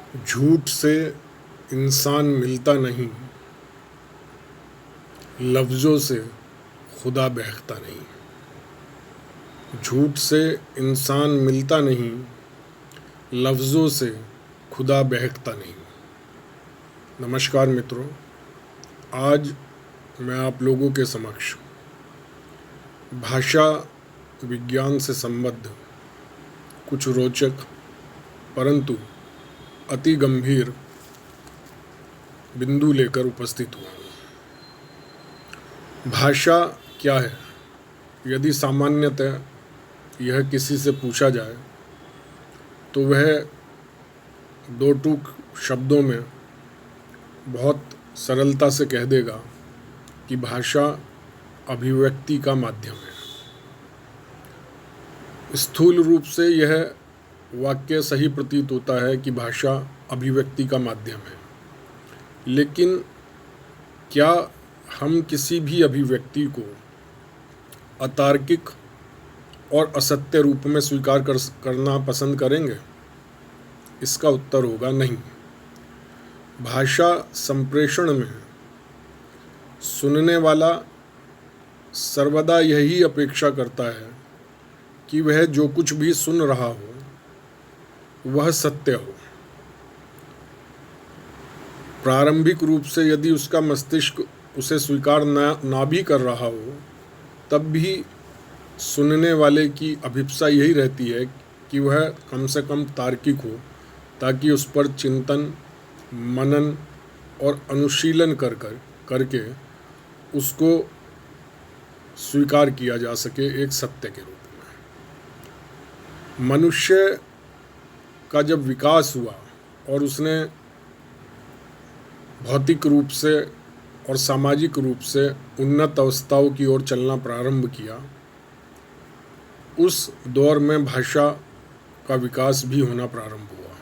झूठ से इंसान मिलता नहीं, लफ्ज़ों से खुदा बहकता नहीं। झूठ से इंसान मिलता नहीं, लफ्ज़ों से खुदा बहकता नहीं। नमस्कार मित्रों, आज मैं आप लोगों के समक्ष भाषा विज्ञान से संबद्ध कुछ रोचक परंतु अति गंभीर बिंदु लेकर उपस्थित हुआ हूँ। भाषा क्या है? यदि सामान्यतः यह किसी से पूछा जाए तो वह दो टूक शब्दों में बहुत सरलता से कह देगा कि भाषा अभिव्यक्ति का माध्यम है। स्थूल रूप से यह वाक्य सही प्रतीत होता है कि भाषा अभिव्यक्ति का माध्यम है, लेकिन क्या हम किसी भी अभिव्यक्ति को अतार्किक और असत्य रूप में स्वीकार करना पसंद करेंगे? इसका उत्तर होगा नहीं। भाषा संप्रेषण में सुनने वाला सर्वदा यही अपेक्षा करता है कि वह जो कुछ भी सुन रहा हो वह सत्य हो। प्रारंभिक रूप से यदि उसका मस्तिष्क उसे स्वीकार ना भी कर रहा हो, तब भी सुनने वाले की अभिप्सा यही रहती है कि वह कम से कम तार्किक हो, ताकि उस पर चिंतन, मनन और अनुशीलन करके उसको स्वीकार किया जा सके एक सत्य के रूप में। मनुष्य का जब विकास हुआ और उसने भौतिक रूप से और सामाजिक रूप से उन्नत अवस्थाओं की ओर चलना प्रारंभ किया, उस दौर में भाषा का विकास भी होना प्रारंभ हुआ।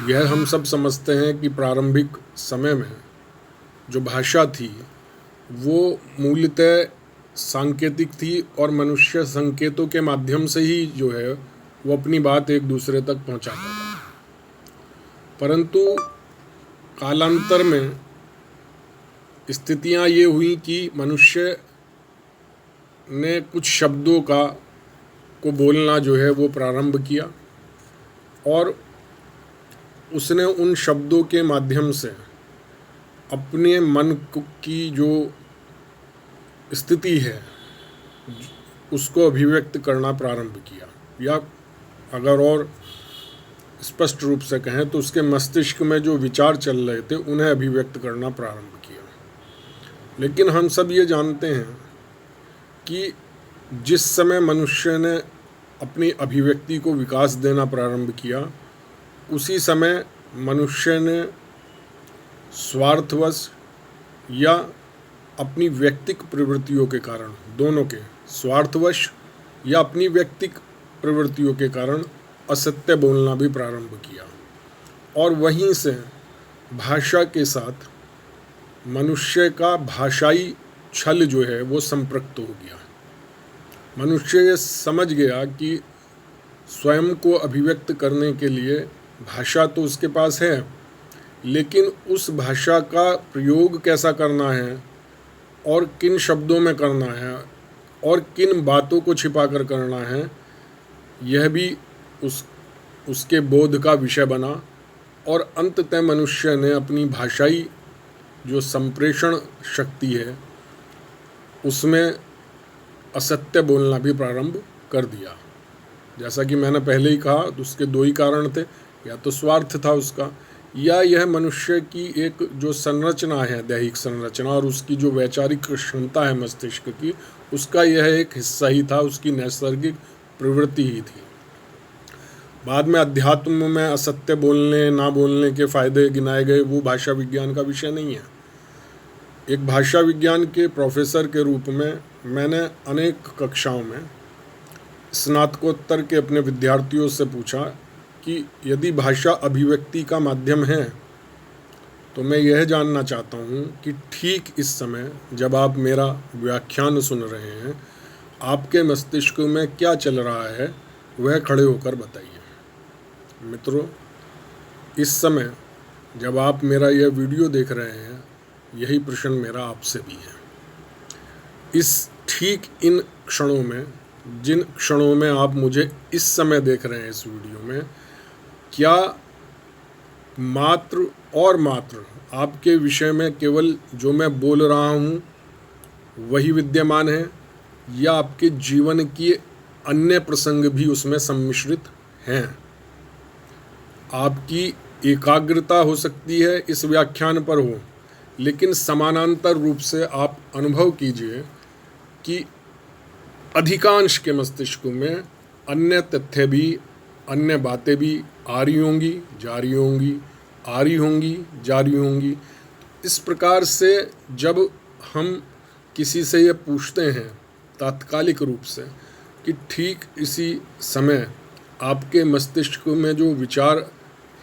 यह हम सब समझते हैं कि प्रारंभिक समय में जो भाषा थी वो मूलतः सांकेतिक थी और मनुष्य संकेतों के माध्यम से ही जो है वो अपनी बात एक दूसरे तक पहुंचाता था। परंतु कालांतर में स्थितियां ये हुई कि मनुष्य ने कुछ शब्दों को बोलना जो है वो प्रारंभ किया और उसने उन शब्दों के माध्यम से अपने मन की जो स्थिति है उसको अभिव्यक्त करना प्रारंभ किया, या अगर और स्पष्ट रूप से कहें तो उसके मस्तिष्क में जो विचार चल रहे थे उन्हें अभिव्यक्त करना प्रारंभ किया। लेकिन हम सब ये जानते हैं कि जिस समय मनुष्य ने अपनी अभिव्यक्ति को विकास देना प्रारंभ किया, उसी समय मनुष्य ने स्वार्थवश या अपनी व्यक्तिक प्रवृत्तियों के कारण, दोनों के, स्वार्थवश या अपनी व्यक्तिक प्रवृत्तियों के कारण असत्य बोलना भी प्रारंभ किया। और वहीं से भाषा के साथ मनुष्य का भाषाई छल जो है वो संपृक्त हो गया। मनुष्य ये समझ गया कि स्वयं को अभिव्यक्त करने के लिए भाषा तो उसके पास है, लेकिन उस भाषा का प्रयोग कैसा करना है और किन शब्दों में करना है और किन बातों को छिपाकर करना है, यह भी उसके बोध का विषय बना। और अंततः मनुष्य ने अपनी भाषाई जो संप्रेषण शक्ति है उसमें असत्य बोलना भी प्रारंभ कर दिया। जैसा कि मैंने पहले ही कहा, तो उसके दो ही कारण थे, या तो स्वार्थ था उसका, या यह मनुष्य की एक जो संरचना है, दैहिक संरचना, और उसकी जो वैचारिक क्षमता है मस्तिष्क की, उसका यह एक हिस्सा ही था, उसकी नैसर्गिक प्रवृत्ति ही थी। बाद में अध्यात्म में असत्य बोलने ना बोलने के फायदे गिनाए गए, वो भाषा विज्ञान का विषय नहीं है। एक भाषा विज्ञान के प्रोफेसर के रूप में मैंने अनेक कक्षाओं में स्नातकोत्तर के अपने विद्यार्थियों से पूछा कि यदि भाषा अभिव्यक्ति का माध्यम है तो मैं यह जानना चाहता हूँ कि ठीक इस समय जब आप मेरा व्याख्यान सुन रहे हैं, आपके मस्तिष्क में क्या चल रहा है, वह खड़े होकर बताइए। मित्रों, इस समय जब आप मेरा यह वीडियो देख रहे हैं, यही प्रश्न मेरा आपसे भी है। ठीक इन क्षणों में, जिन क्षणों में आप मुझे इस समय देख रहे हैं इस वीडियो में, क्या मात्र और मात्र आपके विषय में केवल जो मैं बोल रहा हूँ वही विद्यमान है, या आपके जीवन की अन्य प्रसंग भी उसमें सम्मिश्रित हैं? आपकी एकाग्रता हो सकती है इस व्याख्यान पर हो, लेकिन समानांतर रूप से आप अनुभव कीजिए कि अधिकांश के मस्तिष्क में अन्य तथ्य भी, अन्य बातें भी आ रही होंगी, जा रही होंगी, आ रही होंगी, जा रही होंगी। इस प्रकार से जब हम किसी से ये पूछते हैं तात्कालिक रूप से कि ठीक इसी समय आपके मस्तिष्क में जो विचार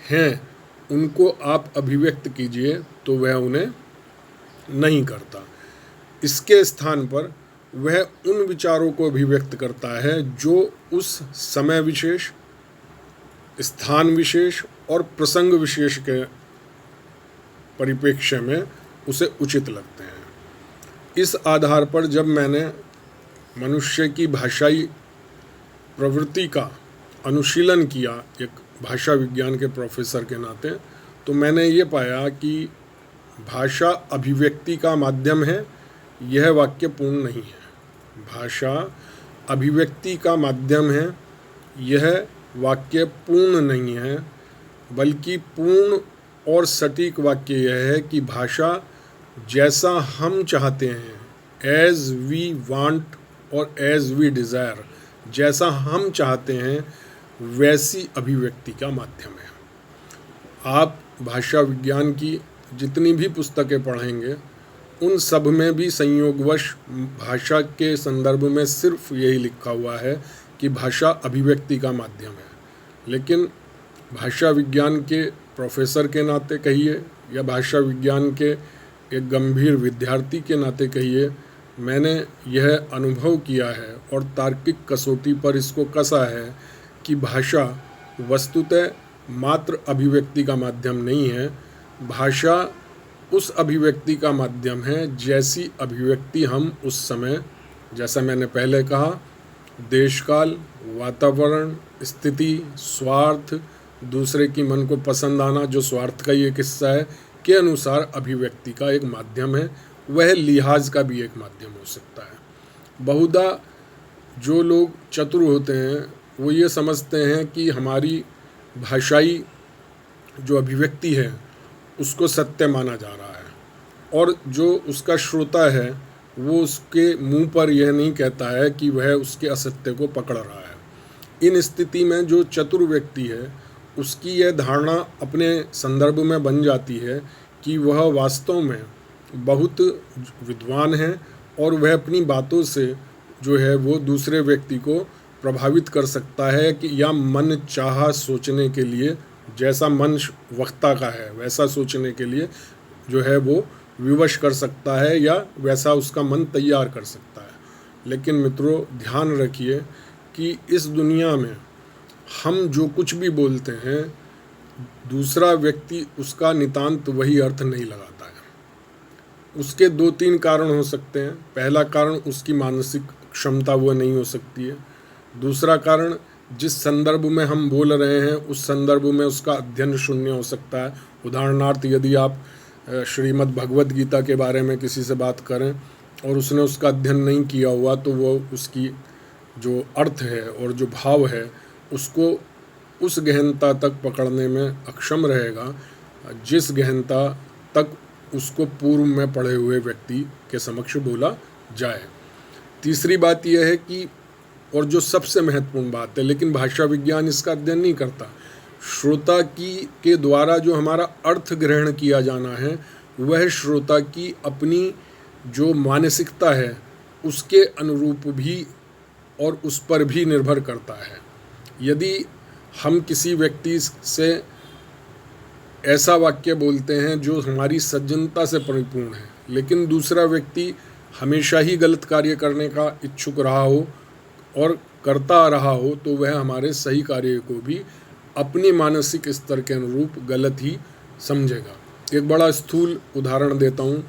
हैं उनको आप अभिव्यक्त कीजिए, तो वह उन्हें नहीं करता। इसके स्थान पर वह उन विचारों को अभिव्यक्त करता है जो उस समय विशेष, स्थान विशेष और प्रसंग विशेष के परिप्रेक्ष्य में उसे उचित लगते हैं। इस आधार पर जब मैंने मनुष्य की भाषाई प्रवृत्ति का अनुशीलन किया एक भाषा विज्ञान के प्रोफेसर के नाते, तो मैंने ये पाया कि भाषा अभिव्यक्ति का माध्यम है, यह वाक्य पूर्ण नहीं है। भाषा अभिव्यक्ति का माध्यम है, यह वाक्य पूर्ण नहीं है, बल्कि पूर्ण और सटीक वाक्य यह है कि भाषा जैसा हम चाहते हैं, एज वी वांट और एज वी डिज़ायर, जैसा हम चाहते हैं वैसी अभिव्यक्ति का माध्यम है। आप भाषा विज्ञान की जितनी भी पुस्तकें पढ़ेंगे उन सब में भी संयोगवश भाषा के संदर्भ में सिर्फ यही लिखा हुआ है कि भाषा अभिव्यक्ति का माध्यम है। लेकिन भाषा विज्ञान के प्रोफेसर के नाते कहिए या भाषा विज्ञान के एक गंभीर विद्यार्थी के नाते कहिए, मैंने यह अनुभव किया है और तार्किक कसौटी पर इसको कसा है कि भाषा वस्तुतः मात्र अभिव्यक्ति का माध्यम नहीं है। भाषा उस अभिव्यक्ति का माध्यम है जैसी अभिव्यक्ति हम उस समय, जैसा मैंने पहले कहा, देशकाल, वातावरण, स्थिति, स्वार्थ, दूसरे की मन को पसंद आना जो स्वार्थ का ही एक हिस्सा है, के अनुसार अभिव्यक्ति का एक माध्यम है, वह लिहाज का भी एक माध्यम हो सकता है। बहुधा जो लोग चतुर होते हैं वो ये समझते हैं कि हमारी भाषाई जो अभिव्यक्ति है उसको सत्य माना जा रहा है, और जो उसका श्रोता है वो उसके मुंह पर यह नहीं कहता है कि वह उसके असत्य को पकड़ रहा है। इन स्थिति में जो चतुर व्यक्ति है उसकी यह धारणा अपने संदर्भ में बन जाती है कि वह वास्तव में बहुत विद्वान है और वह अपनी बातों से जो है वो दूसरे व्यक्ति को प्रभावित कर सकता है कि या मन चाहा सोचने के लिए, जैसा मन वक्ता का है वैसा सोचने के लिए जो है वो विवश कर सकता है या वैसा उसका मन तैयार कर सकता है। लेकिन मित्रों, ध्यान रखिए कि इस दुनिया में हम जो कुछ भी बोलते हैं दूसरा व्यक्ति उसका नितांत वही अर्थ नहीं लगाता है। उसके 2-3 कारण हो सकते हैं। पहला कारण उसकी मानसिक क्षमता वो नहीं हो सकती है। दूसरा कारण जिस संदर्भ में हम बोल रहे हैं उस संदर्भ में उसका अध्ययन शून्य हो सकता है। उदाहरणार्थ, यदि आप श्रीमद् भगवद गीता के बारे में किसी से बात करें और उसने उसका अध्ययन नहीं किया हुआ, तो वो उसकी जो अर्थ है और जो भाव है उसको उस गहनता तक पकड़ने में अक्षम रहेगा जिस गहनता तक उसको पूर्व में पढ़े हुए व्यक्ति के समक्ष बोला जाए। तीसरी बात यह है कि, और जो सबसे महत्वपूर्ण बात है, लेकिन भाषा विज्ञान इसका अध्ययन नहीं करता, श्रोता के द्वारा जो हमारा अर्थ ग्रहण किया जाना है वह श्रोता की अपनी जो मानसिकता है उसके अनुरूप भी और उस पर भी निर्भर करता है। यदि हम किसी व्यक्ति से ऐसा वाक्य बोलते हैं जो हमारी सज्जनता से परिपूर्ण है, लेकिन दूसरा व्यक्ति हमेशा ही गलत कार्य करने का इच्छुक रहा हो और करता रहा हो, तो वह हमारे सही कार्य को भी अपने मानसिक स्तर के अनुरूप गलत ही समझेगा। एक बड़ा स्थूल उदाहरण देता हूँ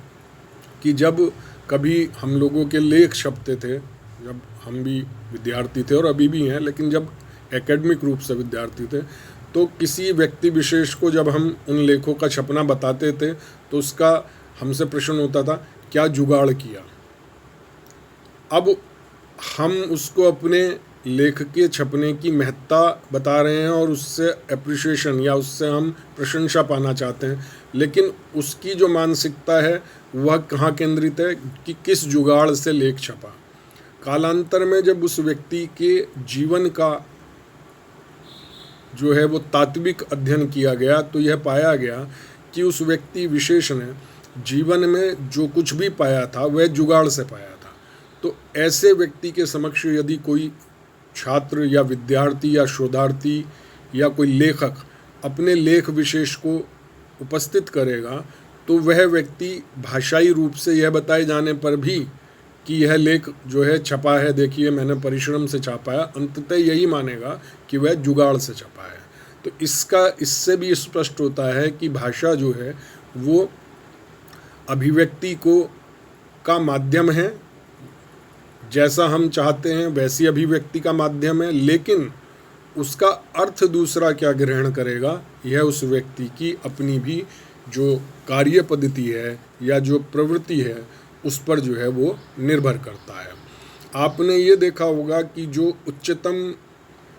कि जब कभी हम लोगों के लेख छपते थे, जब हम भी विद्यार्थी थे और अभी भी हैं, लेकिन जब एकेडमिक रूप से विद्यार्थी थे, तो किसी व्यक्ति विशेष को जब हम उन लेखों का छपना बताते थे तो उसका हमसे प्रश्न होता था, क्या जुगाड़ किया। अब हम उसको अपने लेख के छपने की महत्ता बता रहे हैं और उससे एप्रिसिएशन या उससे हम प्रशंसा पाना चाहते हैं, लेकिन उसकी जो मानसिकता है वह कहाँ केंद्रित है कि किस जुगाड़ से लेख छपा। कालांतर में जब उस व्यक्ति के जीवन का जो है वो तात्विक अध्ययन किया गया तो यह पाया गया कि उस व्यक्ति विशेष ने जीवन में जो कुछ भी पाया था वह जुगाड़ से पाया था। तो ऐसे व्यक्ति के समक्ष यदि कोई छात्र या विद्यार्थी या शोधार्थी या कोई लेखक अपने लेख विशेष को उपस्थित करेगा तो वह व्यक्ति भाषाई रूप से यह बताए जाने पर भी कि यह लेख जो है छपा है, देखिए मैंने परिश्रम से छापा है, अंततः यही मानेगा कि वह जुगाड़ से छपा है। तो इससे भी स्पष्ट होता है कि भाषा जो है वो अभिव्यक्ति का माध्यम है, जैसा हम चाहते हैं वैसी अभिव्यक्ति का माध्यम है, लेकिन उसका अर्थ दूसरा क्या ग्रहण करेगा यह उस व्यक्ति की अपनी भी जो कार्य पद्धति है या जो प्रवृत्ति है उस पर जो है वो निर्भर करता है। आपने ये देखा होगा कि जो उच्चतम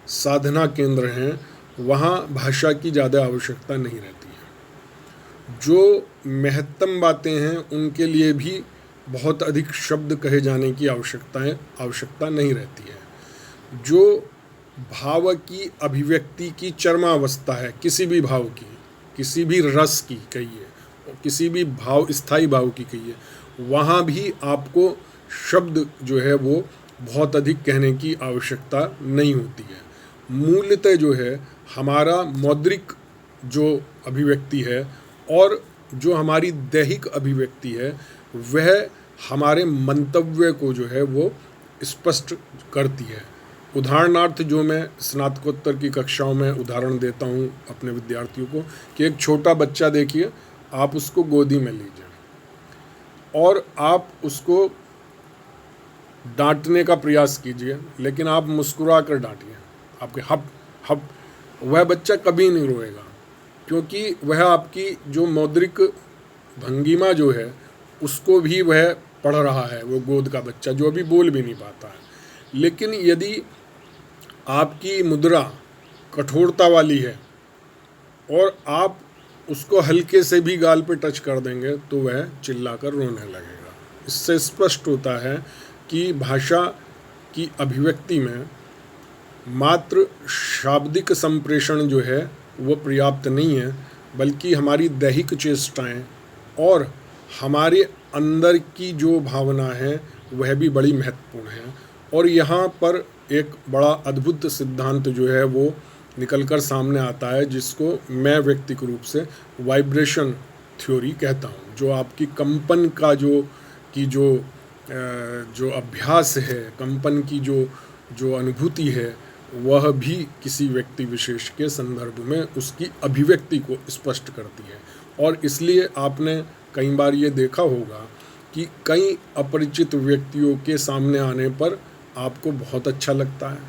साधना केंद्र हैं वहाँ भाषा की ज़्यादा आवश्यकता नहीं रहती है। जो महत्तम बातें हैं उनके लिए भी बहुत अधिक शब्द कहे जाने की आवश्यकता नहीं रहती है। जो भाव की अभिव्यक्ति की चरमावस्था है, किसी भी भाव की, किसी भी रस की कहिए, किसी भी स्थायी भाव की कहिए, वहाँ भी आपको शब्द जो है वो बहुत अधिक कहने की आवश्यकता नहीं होती है। मूलतः जो है हमारा मौद्रिक जो अभिव्यक्ति है और जो हमारी दैहिक अभिव्यक्ति है वह हमारे मंतव्य को जो है वो स्पष्ट करती है। उदाहरणार्थ जो मैं स्नातकोत्तर की कक्षाओं में उदाहरण देता हूँ अपने विद्यार्थियों को कि एक छोटा बच्चा देखिए, आप उसको गोदी में लीजिए और आप उसको डांटने का प्रयास कीजिए, लेकिन आप मुस्कुरा कर डांटिए, आपके हप हप, वह बच्चा कभी नहीं रोएगा, क्योंकि वह आपकी जो मौद्रिक भंगिमा जो है उसको भी वह पढ़ रहा है, वो गोद का बच्चा जो अभी बोल भी नहीं पाता है। लेकिन यदि आपकी मुद्रा कठोरता वाली है और आप उसको हल्के से भी गाल पे टच कर देंगे तो वह चिल्लाकर रोने लगेगा। इससे स्पष्ट होता है कि भाषा की अभिव्यक्ति में मात्र शाब्दिक संप्रेषण जो है वो पर्याप्त नहीं है, बल्कि हमारी दैहिक चेष्टाएं और हमारे अंदर की जो भावना है वह भी बड़ी महत्वपूर्ण है। और यहाँ पर एक बड़ा अद्भुत सिद्धांत जो है वो निकलकर सामने आता है, जिसको मैं व्यक्तिगत रूप से वाइब्रेशन थ्योरी कहता हूँ। जो आपकी कंपन का जो अभ्यास है, कंपन की जो अनुभूति है, वह भी किसी व्यक्ति विशेष के संदर्भ में उसकी अभिव्यक्ति को स्पष्ट करती है। और इसलिए आपने कई बार ये देखा होगा कि कई अपरिचित व्यक्तियों के सामने आने पर आपको बहुत अच्छा लगता है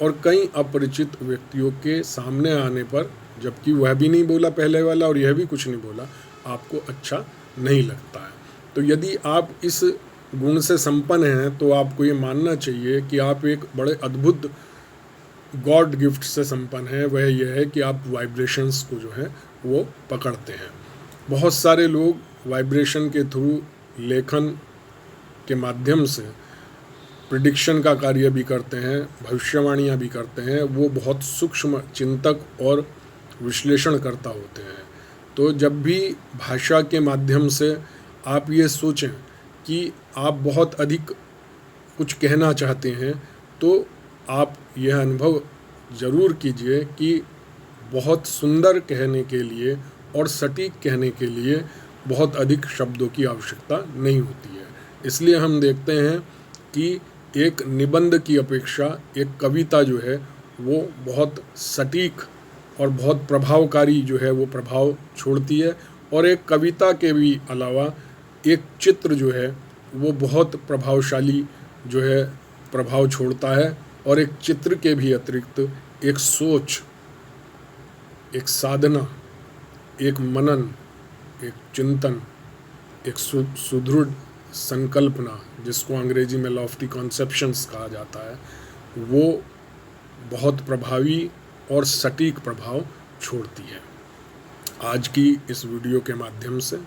और कई अपरिचित व्यक्तियों के सामने आने पर, जबकि वह भी नहीं बोला पहले वाला और यह भी कुछ नहीं बोला, आपको अच्छा नहीं लगता है। तो यदि आप इस गुण से संपन्न हैं तो आपको ये मानना चाहिए कि आप एक बड़े अद्भुत गॉड गिफ्ट से संपन्न हैं। वह यह है कि आप वाइब्रेशंस को जो है वो पकड़ते हैं। बहुत सारे लोग वाइब्रेशन के थ्रू लेखन के माध्यम से प्रिडिक्शन का कार्य भी करते हैं, भविष्यवाणियाँ भी करते हैं। वो बहुत सूक्ष्म चिंतक और विश्लेषणकर्ता होते हैं। तो जब भी भाषा के माध्यम से आप ये सोचें कि आप बहुत अधिक कुछ कहना चाहते हैं तो आप यह अनुभव ज़रूर कीजिए कि बहुत सुंदर कहने के लिए और सटीक कहने के लिए बहुत अधिक शब्दों की आवश्यकता नहीं होती है। इसलिए हम देखते हैं कि एक निबंध की अपेक्षा एक कविता जो है वो बहुत सटीक और बहुत प्रभावकारी जो है वो प्रभाव छोड़ती है। और एक कविता के भी अलावा एक चित्र जो है वो बहुत प्रभावशाली जो है प्रभाव छोड़ता है। और एक चित्र के भी अतिरिक्त एक सोच, एक साधना, एक मनन, एक चिंतन, एक सुदृढ़ संकल्पना, जिसको अंग्रेजी में लॉफ्टी कॉन्सेप्शंस कहा जाता है, वो बहुत प्रभावी और सटीक प्रभाव छोड़ती है। आज की इस वीडियो के माध्यम से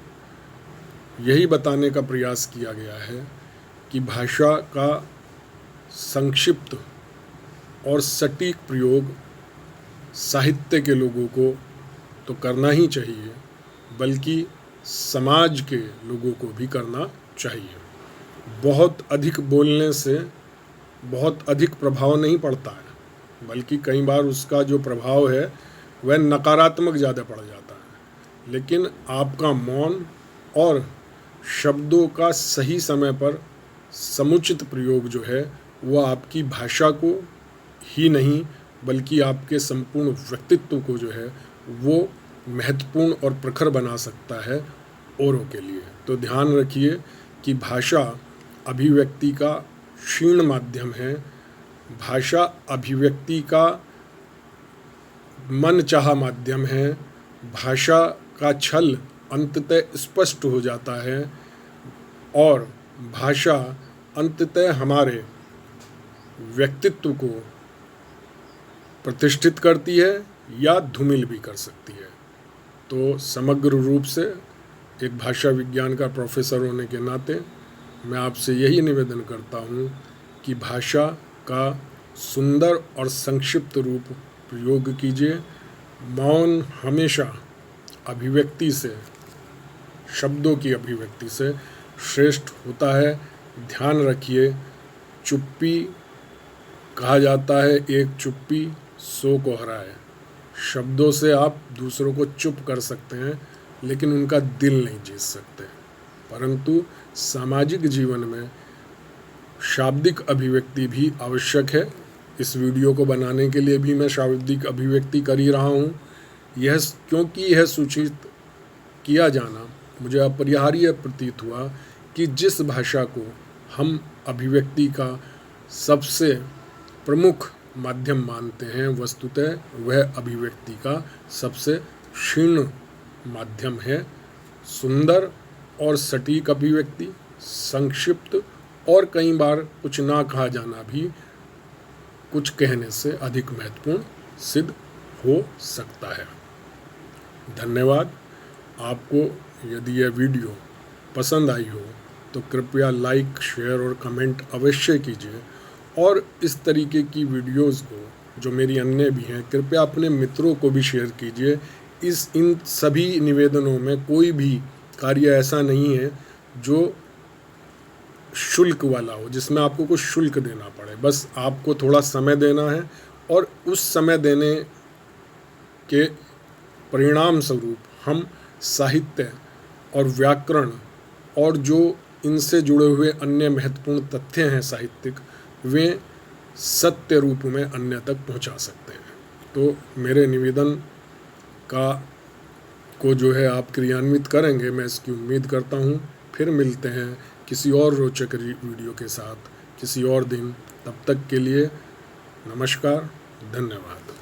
यही बताने का प्रयास किया गया है कि भाषा का संक्षिप्त और सटीक प्रयोग साहित्य के लोगों को तो करना ही चाहिए, बल्कि समाज के लोगों को भी करना चाहिए। बहुत अधिक बोलने से बहुत अधिक प्रभाव नहीं पड़ता है, बल्कि कई बार उसका जो प्रभाव है वह नकारात्मक ज़्यादा पड़ जाता है। लेकिन आपका मौन और शब्दों का सही समय पर समुचित प्रयोग जो है वह आपकी भाषा को ही नहीं बल्कि आपके संपूर्ण व्यक्तित्व को जो है वो महत्वपूर्ण और प्रखर बना सकता है औरों के लिए। तो ध्यान रखिए कि भाषा अभिव्यक्ति का क्षीण माध्यम है। भाषा अभिव्यक्ति का मनचाहा माध्यम है। भाषा का छल अंततः स्पष्ट हो जाता है और भाषा अंततः हमारे व्यक्तित्व को प्रतिष्ठित करती है या धूमिल भी कर सकती है। तो समग्र रूप से एक भाषा विज्ञान का प्रोफेसर होने के नाते मैं आपसे यही निवेदन करता हूँ कि भाषा का सुंदर और संक्षिप्त रूप प्रयोग कीजिए। मौन हमेशा अभिव्यक्ति से, शब्दों की अभिव्यक्ति से श्रेष्ठ होता है। ध्यान रखिए, चुप्पी कहा जाता है एक चुप्पी 100 को हराए। शब्दों से आप दूसरों को चुप कर सकते हैं लेकिन उनका दिल नहीं जीत सकते। परंतु सामाजिक जीवन में शाब्दिक अभिव्यक्ति भी आवश्यक है। इस वीडियो को बनाने के लिए भी मैं शाब्दिक अभिव्यक्ति कर ही रहा हूँ। क्योंकि यह सूचित किया जाना मुझे अपरिहार्य प्रतीत हुआ कि जिस भाषा को हम अभिव्यक्ति का सबसे प्रमुख माध्यम मानते हैं, वस्तुतः वह अभिव्यक्ति का सबसे क्षीण माध्यम है। सुंदर और सटीक अभिव्यक्ति, संक्षिप्त और कई बार कुछ ना कहा जाना भी कुछ कहने से अधिक महत्वपूर्ण सिद्ध हो सकता है। धन्यवाद। आपको यदि यह वीडियो पसंद आई हो तो कृपया लाइक, शेयर और कमेंट अवश्य कीजिए। और इस तरीके की वीडियोस को जो मेरी अन्य भी हैं, कृपया अपने मित्रों को भी शेयर कीजिए। इन सभी निवेदनों में कोई भी कार्य ऐसा नहीं है जो शुल्क वाला हो, जिसमें आपको कुछ शुल्क देना पड़े। बस आपको थोड़ा समय देना है और उस समय देने के परिणाम स्वरूप हम साहित्य और व्याकरण और जो इनसे जुड़े हुए अन्य महत्वपूर्ण तथ्य हैं साहित्यिक, वे सत्य रूप में अन्य तक पहुंचा सकते हैं। तो मेरे निवेदन को जो है आप क्रियान्वित करेंगे, मैं इसकी उम्मीद करता हूं। फिर मिलते हैं किसी और रोचक वीडियो के साथ किसी और दिन। तब तक के लिए नमस्कार, धन्यवाद।